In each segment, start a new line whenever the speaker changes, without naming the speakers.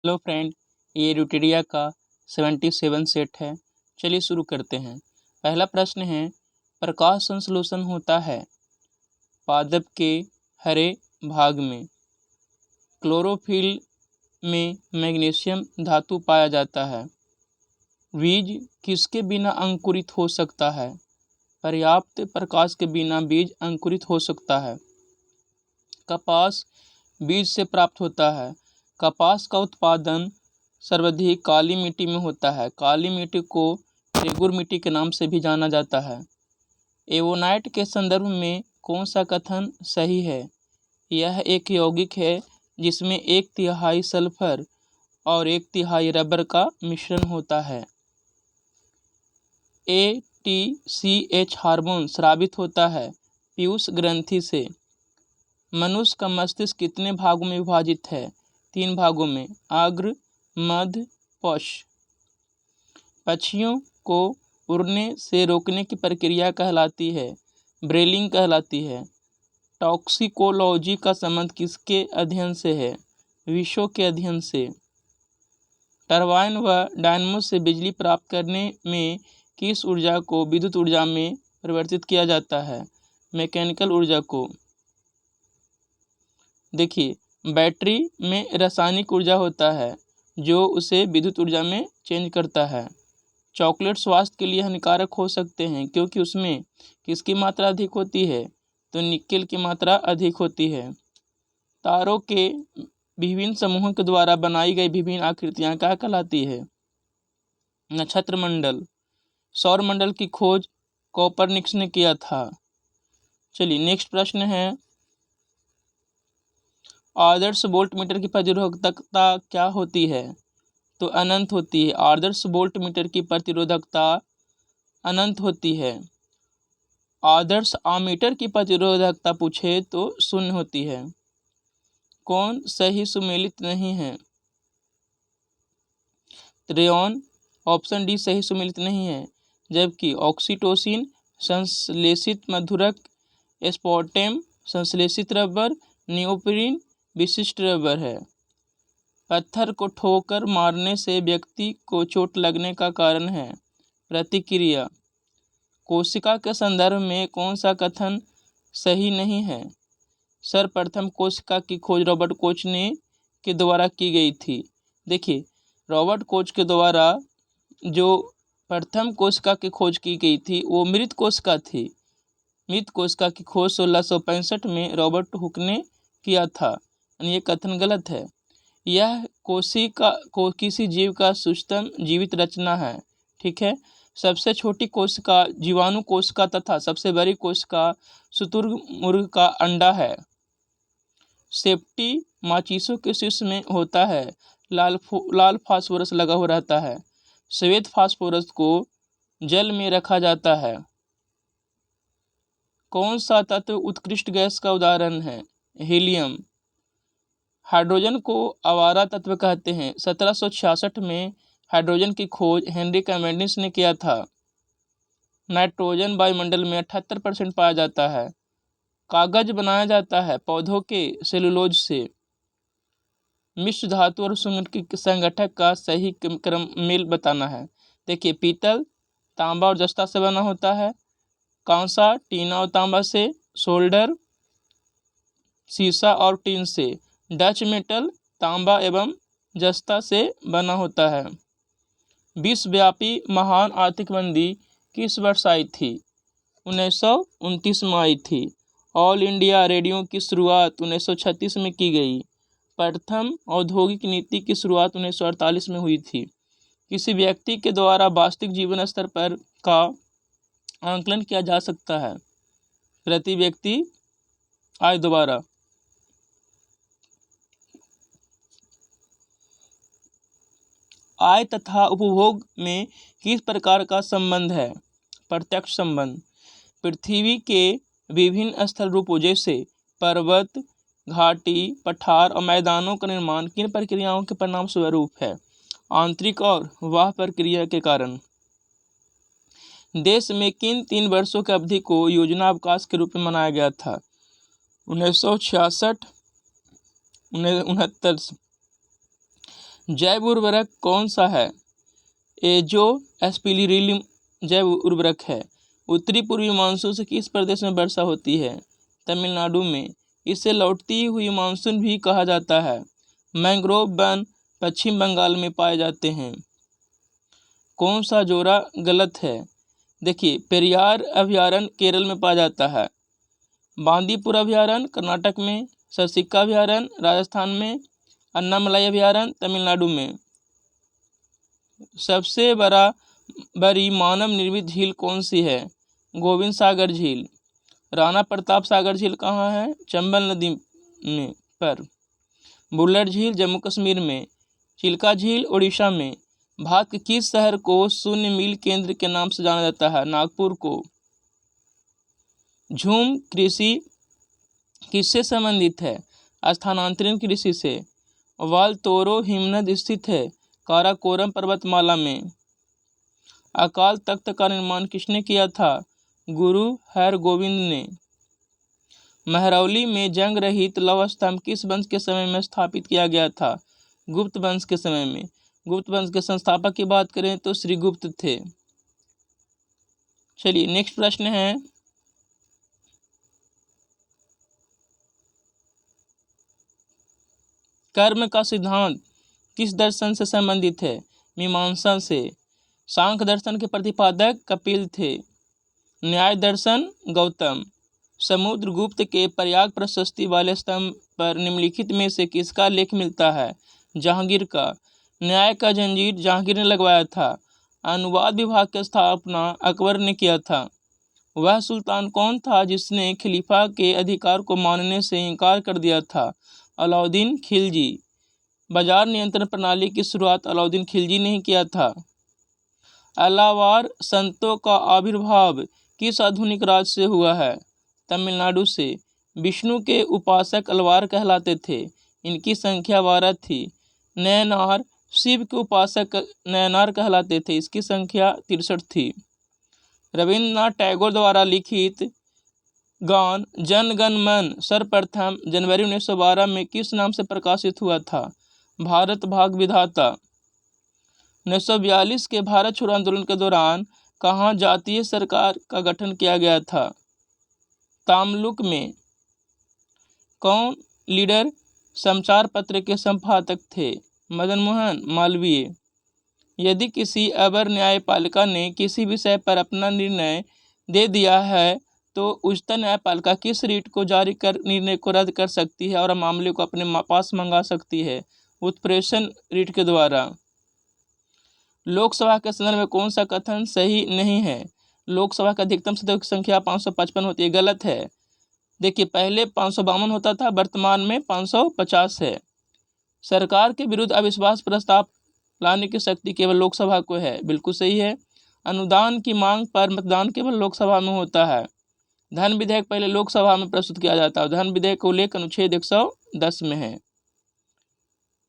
Hello friend, ये ड्यूटेरिया का 77 set है। चलिए शुरू करते हैं। पहला प्रश्न है, प्रकाश संश्लेषण होता है पादप के हरे भाग में। क्लोरोफिल में मैग्नीशियम धातु पाया जाता है। बीज किसके बिना अंकुरित हो सकता है? पर्याप्त प्रकाश के बिना बीज अंकुरित हो सकता है। कपास बीज से प्राप्त होता है। कपास का उत्पादन सर्वाधिक काली मिट्टी में होता है। काली मिट्टी को रेगुर मिट्टी के नाम से भी जाना जाता है। एवोनाइट के संदर्भ में कौन सा कथन सही है? यह एक यौगिक है जिसमें 1/3 सल्फर और 1/3 रबर का मिश्रण होता है। ATCH हार्मोन स्रावित होता है पीयूष ग्रंथि से। मनुष्य का मस्तिष्क कितने भागों में विभाजित है? 3 भागों में, अग्र, मध्य, पश्च। पक्षियों को उड़ने से रोकने की प्रक्रिया कहलाती है ब्रेलिंग कहलाती है। टॉक्सिकोलॉजी का संबंध किसके अध्ययन से है? विषों के अध्ययन से। टरबाइन व डायनमो से बिजली प्राप्त करने में किस ऊर्जा को विद्युत ऊर्जा में परिवर्तित किया जाता है? मैकेनिकल ऊर्जा को। देखिए, बैटरी में रासायनिक ऊर्जा होता है जो उसे विद्युत ऊर्जा में चेंज करता है। चॉकलेट स्वास्थ्य के लिए हानिकारक हो सकते हैं क्योंकि उसमें किसकी मात्रा अधिक होती है? तो निकेल की मात्रा अधिक होती है। तारों के विभिन्न समूहों के द्वारा बनाई गई विभिन्न आकृतियां क्या कहलाती है? नक्षत्र मंडल। सौर मंडल की खोज कोपरनिकस ने किया था। चलिए नेक्स्ट प्रश्न है, आदर्श वोल्टमीटर की प्रतिरोधकता क्या होती है? तो अनंत होती है। आदर्श वोल्टमीटर की प्रतिरोधकता अनंत होती है। आदर्श आमीटर की प्रतिरोधकता पूछे तो 0 होती है। कौन सही सुमेलित नहीं है? त्रेओन ऑप्शन डी सही सुमेलित नहीं है, जबकि ऑक्सीटोसिन संश्लेषित मधुरक, एस्पार्टेम संश्लेषित रबर, नियोप्रीन विशिष्ट रबर है। पत्थर को ठोकर मारने से व्यक्ति को चोट लगने का कारण है प्रतिक्रिया। कोशिका के संदर्भ में कौन सा कथन सही नहीं है? सर्वप्रथम कोशिका की खोज रॉबर्ट कोच ने के द्वारा की गई थी। देखिए, रॉबर्ट कोच के द्वारा जो प्रथम कोशिका की खोज की गई थी वो मृत कोशिका थी। मृत कोशिका की खोज 1665 में रॉबर्ट हुक ने किया था। ये कथन गलत है। यह कोशिका को किसी जीव का सूक्ष्म जीवित रचना है। ठीक है। सबसे छोटी कोशिका जीवाणु कोशिका तथा सबसे बड़ी कोशिका शुतुरमुर्ग का अंडा है। सेफ्टी माचिसों के शीर्ष में होता है। लाल फास्फोरस लगा हुआ रहता है। श्वेत फास्फोरस को जल में रखा जाता है। कौन सा तत्व उत्कृष्ट गैस का उदाहरण है? हीलियम। हाइड्रोजन को आवारा तत्व कहते हैं। 1766 में हाइड्रोजन की खोज हेनरी कैवेंडिश ने किया था। नाइट्रोजन वायुमंडल में 78% पाया जाता है। कागज बनाया जाता है पौधों के सेलुलोज से। मिश्र धातु और संगठक का सही क्रम मेल बताना है। देखिए, पीतल तांबा और जस्ता से बना होता है। कांसा टीना और तांबा से। सोल्डर शीशा और टीन से। डच मेटल तांबा एवं जस्ता से बना होता है। विश्वव्यापी महान आर्थिक मंदी किस वर्ष आई थी? 1929 में आई थी। ऑल इंडिया रेडियो की शुरुआत 1936 में की गई। प्रथम औद्योगिक नीति की शुरुआत 1948 में हुई थी। किसी व्यक्ति के द्वारा वास्तविक जीवन स्तर पर का आंकलन किया जा सकता है प्रति व्यक्ति आय द्वारा। आय तथा उपभोग में किस प्रकार का संबंध है? प्रत्यक्ष संबंध। पृथ्वी के विभिन्न स्थल रूपों जैसे पर्वत, घाटी, पठार और मैदानों का निर्माण किन प्रक्रियाओं के परिणाम स्वरूप है? आंतरिक और बाह्य प्रक्रिया के कारण। देश में किन 3 वर्षों की अवधि को योजना अवकाश के रूप में मनाया गया था? 1966, 69, जैव उर्वरक कौन सा है? एजोस्पिरिल्लियम जैव उर्वरक है। उत्तरी पूर्वी मानसून से किस प्रदेश में वर्षा होती है? तमिलनाडु में। इसे लौटती हुई मानसून भी कहा जाता है। मैंग्रोव वन पश्चिम बंगाल में पाए जाते हैं। कौन सा जोड़ा गलत है? देखिए, पेरियार अभयारण्य केरल में पाया जाता है। बांदीपुर अभयारण्य कर्नाटक में। ससिका अभयारण्य राजस्थान में। अन्नामलाई अभयारण्य तमिलनाडु में। सबसे बड़ी मानव निर्मित झील कौन सी है? गोविंद सागर झील। राणा प्रताप सागर झील कहाँ है? चंबल नदी में पर। बुल्लर झील जम्मू कश्मीर में। चिल्का झील उड़ीसा में। भारत के किस शहर को शून्य मील केंद्र के नाम से जाना जाता है? नागपुर को। झूम कृषि किससे संबंधित है? स्थानांतरण कृषि से। वालतोरो हिमनद स्थित है काराकोरम पर्वतमाला में। अकाल तख्त का निर्माण किसने किया था? गुरु हरगोविंद ने। महरौली में जंग रहित लौह स्तंभ किस वंश के समय में स्थापित किया गया था? गुप्त वंश के समय में। गुप्त वंश के संस्थापक की बात करें तो श्री गुप्त थे। चलिए नेक्स्ट प्रश्न है, कर्म का सिद्धांत किस दर्शन से संबंधित है? मीमांसा से। सांख्य दर्शन के प्रतिपादक कपिल थे। न्याय दर्शन गौतम। समुद्रगुप्त के प्रयाग प्रशस्ति वाले स्तंभ पर निम्नलिखित में से किसका लेख मिलता है? जहांगीर का। न्याय का जंजीर जहांगीर ने लगवाया था। अनुवाद विभाग की स्थापना अकबर ने किया था। वह सुल्तान कौन था जिसने खलीफा के अधिकार को मानने से इनकार कर दिया था? अलाउद्दीन खिलजी। बाजार नियंत्रण प्रणाली की शुरुआत अलाउद्दीन खिलजी ने ही किया था। अलावार संतों का आविर्भाव किस आधुनिक राज्य से हुआ है? तमिलनाडु से। विष्णु के उपासक अलवार कहलाते थे। इनकी संख्या 12 थी। नयनार शिव के उपासक नयनार कहलाते थे। इसकी संख्या 63 थी। रविन्द्रनाथ टैगोर द्वारा लिखित गान जन गण मन सर्वप्रथम जनवरी 1912 में किस नाम से प्रकाशित हुआ था? भारत भाग विधाता। 1942 के भारत छोड़ो आंदोलन के दौरान कहाँ जातीय सरकार का गठन किया गया था? तामलुक में। कौन लीडर समाचार पत्र के संपादक थे? मदन मोहन मालवीय। यदि किसी अवर न्यायपालिका ने किसी विषय पर अपना निर्णय दे दिया है तो उच्चतम न्यायपालिका किस रीट को जारी कर निर्णय को रद्द कर सकती है और मामले को अपने पास मंगा सकती है? उत्प्रेषण रीट के द्वारा। लोकसभा के संदर्भ में कौन सा कथन सही नहीं है? लोकसभा का अधिकतम सदस्यों की संख्या 555 होती है। गलत है। देखिए, पहले 552 होता था, वर्तमान में 550 है। सरकार के विरुद्ध अविश्वास प्रस्ताव लाने की शक्ति केवल लोकसभा को है। बिल्कुल सही है। अनुदान की मांग पर मतदान केवल लोकसभा में होता है। धन विधेयक पहले लोकसभा में प्रस्तुत किया जाता है। धन विधेयक का उल्लेख अनुच्छेद 110 में है।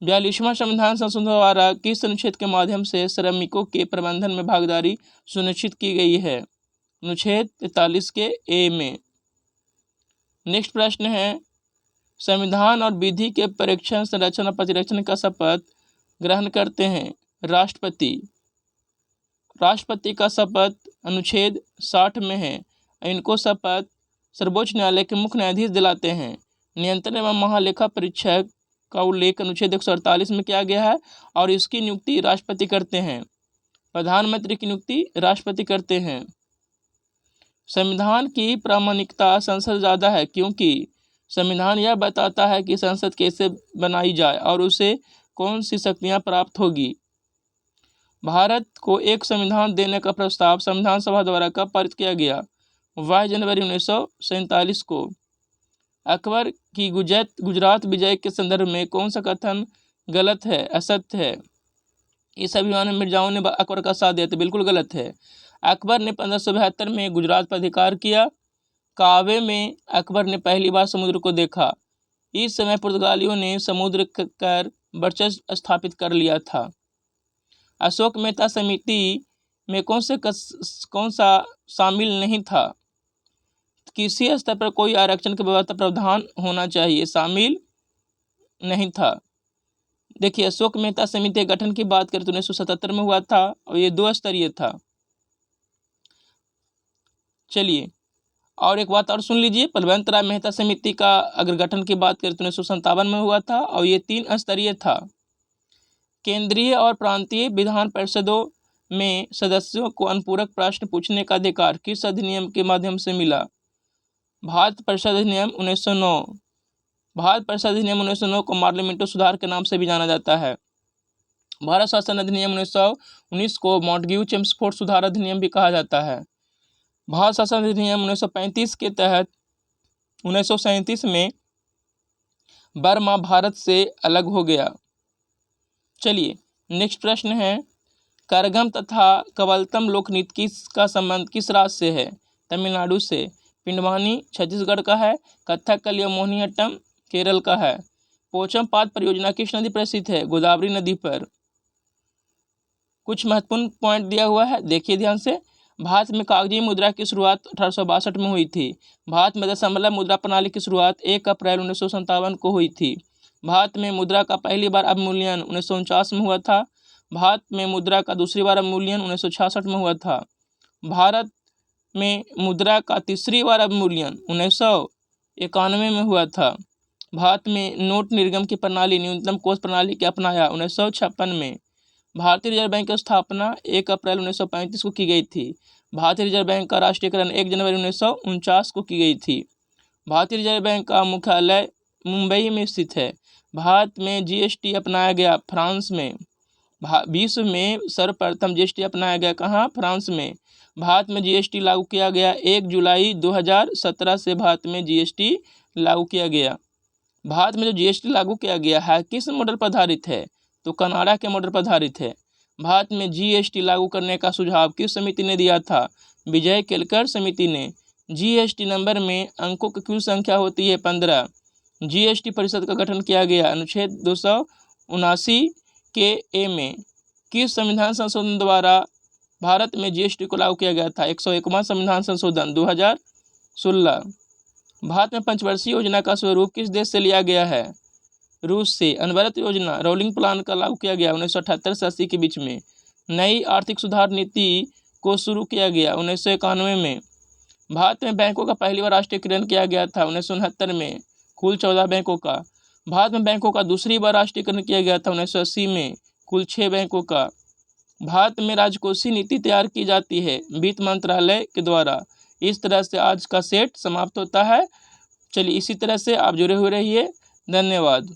42वां संविधान संशोधन द्वारा किस अनुच्छेद के माध्यम से श्रमिकों के प्रबंधन में भागीदारी सुनिश्चित की गई है? अनुच्छेद 43 के ए में। नेक्स्ट प्रश्न है, संविधान और विधि के परीक्षण संरक्षण और परिरक्षण का शपथ ग्रहण करते हैं राष्ट्रपति। राष्ट्रपति का शपथ अनुच्छेद 60 में है। इनको शपथ सर्वोच्च न्यायालय के मुख्य न्यायाधीश दिलाते हैं। नियंत्रण एवं महालेखा परीक्षक का उल्लेख अनुच्छेद 148 में किया गया है और इसकी नियुक्ति राष्ट्रपति करते हैं। प्रधानमंत्री की नियुक्ति राष्ट्रपति करते हैं। संविधान की प्रामाणिकता संसद ज़्यादा है क्योंकि संविधान यह बताता है कि संसद कैसे बनाई जाए और उसे कौन सी शक्तियाँ प्राप्त होगी। भारत को एक संविधान देने का प्रस्ताव संविधान सभा द्वारा कब पारित किया गया? 22 जनवरी 1947 को। अकबर की गुजरात विजय के संदर्भ में कौन सा कथन गलत है, असत्य है? इस अभियान में मिर्जाओं ने अकबर का साथ दिया तो बिल्कुल गलत है। अकबर ने 1572 में गुजरात पर अधिकार किया। कावे में अकबर ने पहली बार समुद्र को देखा। इस समय पुर्तगालियों ने समुद्र कर वर्चस्व स्थापित कर लिया था। अशोक मेहता समिति में कौन सा शामिल नहीं था? किसी स्तर पर कोई आरक्षण की व्यवस्था प्रावधान होना चाहिए, शामिल नहीं था। देखिए अशोक मेहता समिति के गठन की बात करें तो 1977 में हुआ था और ये 2 स्तरीय था। चलिए और एक बात और सुन लीजिए, बलवंत राय मेहता समिति का अगर गठन की बात करें तो 1957 में हुआ था और ये 3 स्तरीय था। केंद्रीय और प्रांतीय विधान परिषदों में सदस्यों को अनुपूरक प्रश्न पूछने का अधिकार किस अधिनियम के माध्यम से मिला? भारत परिषद अधिनियम 1909। भारत परिषद अधिनियम 1909 को पार्लियामेंटो सुधार के नाम से भी जाना जाता है। भारत शासन अधिनियम 1919 को मॉन्टेग्यू चेम्सफोर्ड सुधार अधिनियम भी कहा जाता है। भारत शासन अधिनियम 1935 के तहत 1937 में बर्मा भारत से अलग हो गया। चलिए नेक्स्ट प्रश्न है, करगम तथा कवलतम लोकनृत्य का संबंध किस राज्य से है? तमिलनाडु से। पिंडवानी छत्तीसगढ़ का है। कथकली या मोहिनीअट्टम केरल का है। पोचमपाद परियोजना किस नदी पर स्थित है? गोदावरी नदी पर। कुछ महत्वपूर्ण पॉइंट दिया हुआ है, देखिए ध्यान से। भारत में कागजी मुद्रा की शुरुआत 1862 में हुई थी। भारत में दशमलव मुद्रा प्रणाली की शुरुआत 1 अप्रैल 1957 को हुई थी। भारत में मुद्रा का पहली बार अवमूल्यन 1949 में हुआ था। भारत में मुद्रा का दूसरी बार अवमूल्यन 1966 में हुआ था। भारत में मुद्रा का तीसरी बार अवमूल्यन 1991 में हुआ था। भारत में नोट निर्गम की प्रणाली न्यूनतम कोष प्रणाली के अपनाया 1956 में। भारतीय रिजर्व बैंक की स्थापना 1 अप्रैल 1935 को की गई थी। भारतीय रिजर्व बैंक का राष्ट्रीयकरण 1 जनवरी 1949 को की गई थी। भारतीय रिजर्व बैंक का मुख्यालय मुंबई में स्थित है। भारत में जीएसटी अपनाया गया फ्रांस में। विश्व में सर्वप्रथम जीएसटी अपनाया गया कहाँ? फ्रांस में। भारत में जीएसटी लागू किया गया 1 जुलाई 2017 से भारत में जीएसटी लागू किया गया। भारत में जो जीएसटी लागू किया गया है किस मॉडल पर आधारित है? तो कनाडा के मॉडल पर आधारित है। भारत में जीएसटी लागू करने का सुझाव किस समिति ने दिया था? विजय केलकर समिति ने। जीएसटी नंबर में अंकों की कुल संख्या होती है 15। जीएसटी परिषद का गठन किया गया अनुच्छेद 279 के ए में। किस संविधान संशोधन द्वारा भारत में जीएसटी को लागू किया गया था? 101वां संविधान संशोधन 2016। भारत में पंचवर्षीय योजना का स्वरूप किस देश से लिया गया है? रूस से। अनवरत योजना रोलिंग प्लान का लागू किया गया 1978 से 80 के बीच में। नई आर्थिक सुधार नीति को शुरू किया गया 1991 में। भारत में बैंकों का पहली बार राष्ट्रीयकरण किया गया था 1969 में, कुल 14 बैंकों का। भारत में बैंकों का दूसरी बार राष्ट्रीयकरण किया गया था 1980 में, कुल 6 बैंकों का। भारत में राजकोषीय नीति तैयार की जाती है वित्त मंत्रालय के द्वारा। इस तरह से आज का सेट समाप्त होता है। चलिए इसी तरह से आप जुड़े हुए रहिए। धन्यवाद।